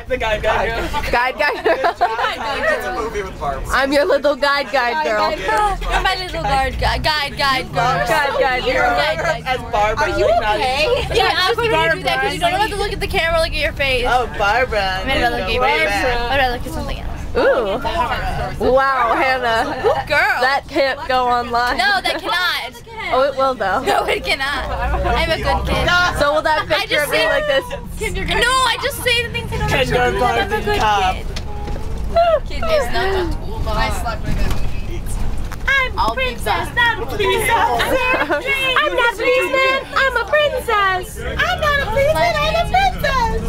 The guide girl. Guide girl. It's a movie with Barbara. I'm your little guide girl. You're my little guide girl. Guide girl. As Barbara. Are you okay? Yeah, I'm going to do that because you don't have to look at the camera, look at your face. Oh, Barbara. I'm gonna look at something else. Ooh. Wow, Hannah. Girl. That can't go online. No, that cannot. Oh, it will though. No, it cannot. I'm a good kid. So will that picture be like this? No, I just say the things I don't want to. I'm a good kid. Kid is not a tool. I slept with him. I'm a princess, not a policeman. I'm not a policeman. I'm a princess. I'm not a policeman, I'm a princess.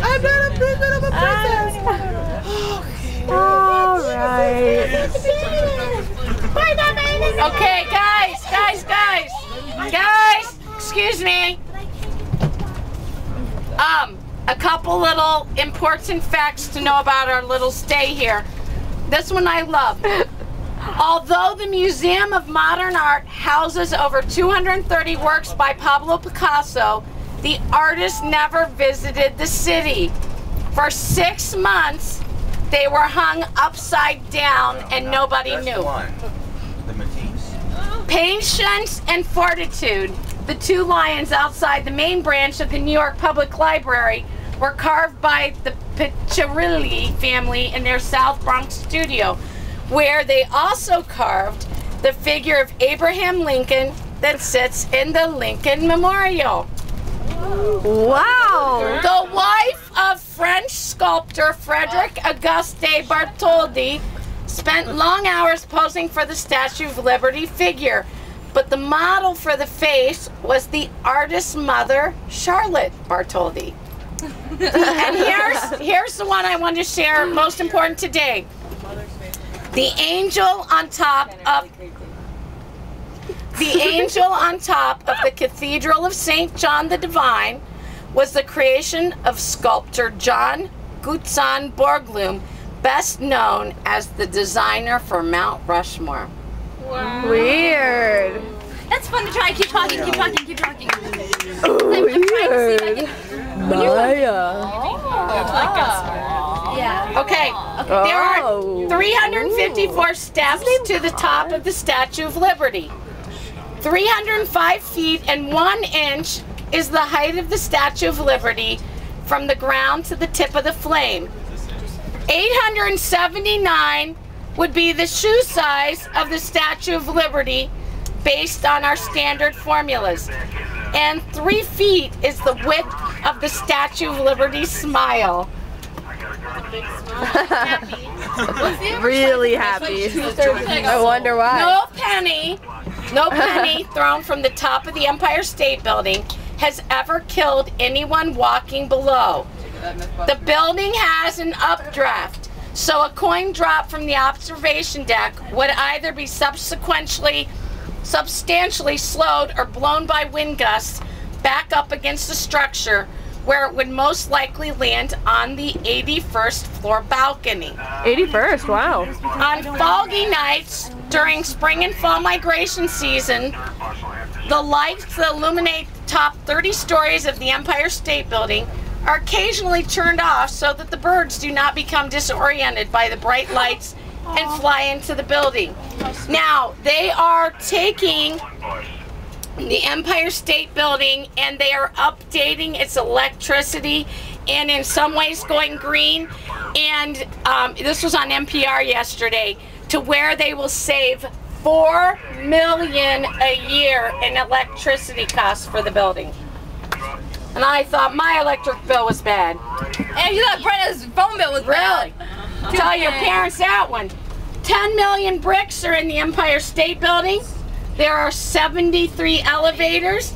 I'm not a princess, I'm a princess. Alright. Okay, guys, excuse me. A couple little important facts to know about our little stay here. This one I love. Although the Museum of Modern Art houses over 230 works by Pablo Picasso, the artist never visited the city. For 6 months, they were hung upside down and nobody knew. The Matisse. Patience and fortitude, the two lions outside the main branch of the New York Public Library, were carved by the Piccirilli family in their South Bronx studio, where they also carved the figure of Abraham Lincoln that sits in the Lincoln Memorial. Wow! The wife of French sculptor Frederic Auguste Bartholdi spent long hours posing for the Statue of Liberty figure, but the model for the face was the artist's mother, Charlotte Bartholdi. And here's the one I want to share, most important today. The angel on top of the Cathedral of St. John the Divine was the creation of sculptor John Gutzon Borglum, best known as the designer for Mount Rushmore. Wow. Weird. That's fun to try. Keep talking. Weird. Maya. Yeah. Okay. There are 354 steps to the top of the Statue of Liberty. 305 feet and 1 inch is the height of the Statue of Liberty from the ground to the tip of the flame. 879 would be the shoe size of the Statue of Liberty based on our standard formulas. And 3 feet is the width of the Statue of Liberty's smile. Really happy. I wonder why. No penny thrown from the top of the Empire State Building has ever killed anyone walking below. The building has an updraft, so a coin drop from the observation deck would either be substantially slowed or blown by wind gusts back up against the structure, where it would most likely land on the 81st floor balcony. 81st, wow. On foggy nights during spring and fall migration season, the lights that illuminate the top 30 stories of the Empire State Building are occasionally turned off so that the birds do not become disoriented by the bright lights and fly into the building. Now, they are taking the Empire State Building and they are updating its electricity and in some ways going green. And this was on NPR yesterday, to where they will save $4 million a year in electricity costs for the building. And I thought my electric bill was bad. And you thought Brenna's phone bill was Really? Tell your parents that one. 10 million bricks are in the Empire State Building. There are 73 elevators.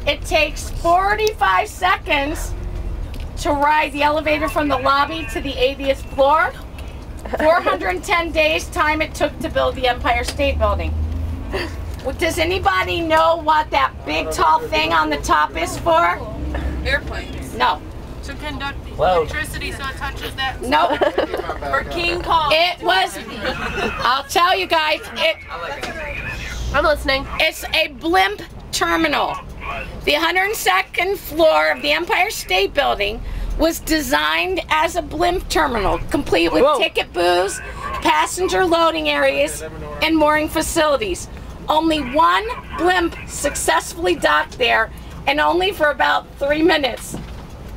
It takes 45 seconds to ride the elevator from the lobby to the 80th floor. 410 days time it took to build the Empire State Building. Does anybody know what that big tall thing on the top is for? Airplanes. No. To conduct the electricity so it touches that. Nope. For King Kong. It was, I'll tell you guys, I'm listening. it's a blimp terminal. The 102nd floor of the Empire State Building was designed as a blimp terminal, complete with ticket booths, passenger loading areas, and mooring facilities. Only one blimp successfully docked there, and only for about 3 minutes.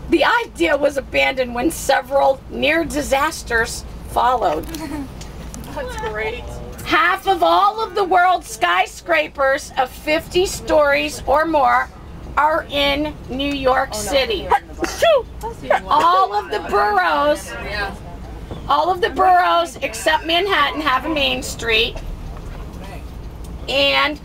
The idea was abandoned when several near disasters followed. That's great. Half of all of the world's skyscrapers of 50 stories or more are in New York City. All of the boroughs except Manhattan have a main street. And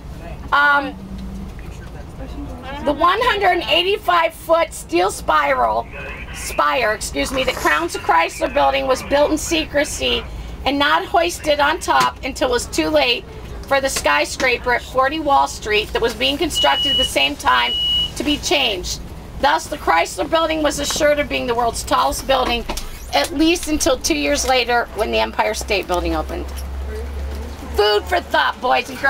the 185-foot steel spire, that crowns the Chrysler Building was built in secrecy and not hoisted on top until it was too late for the skyscraper at 40 Wall Street that was being constructed at the same time to be changed. Thus, the Chrysler Building was assured of being the world's tallest building, at least until 2 years later when the Empire State Building opened. Food for thought, boys and girls.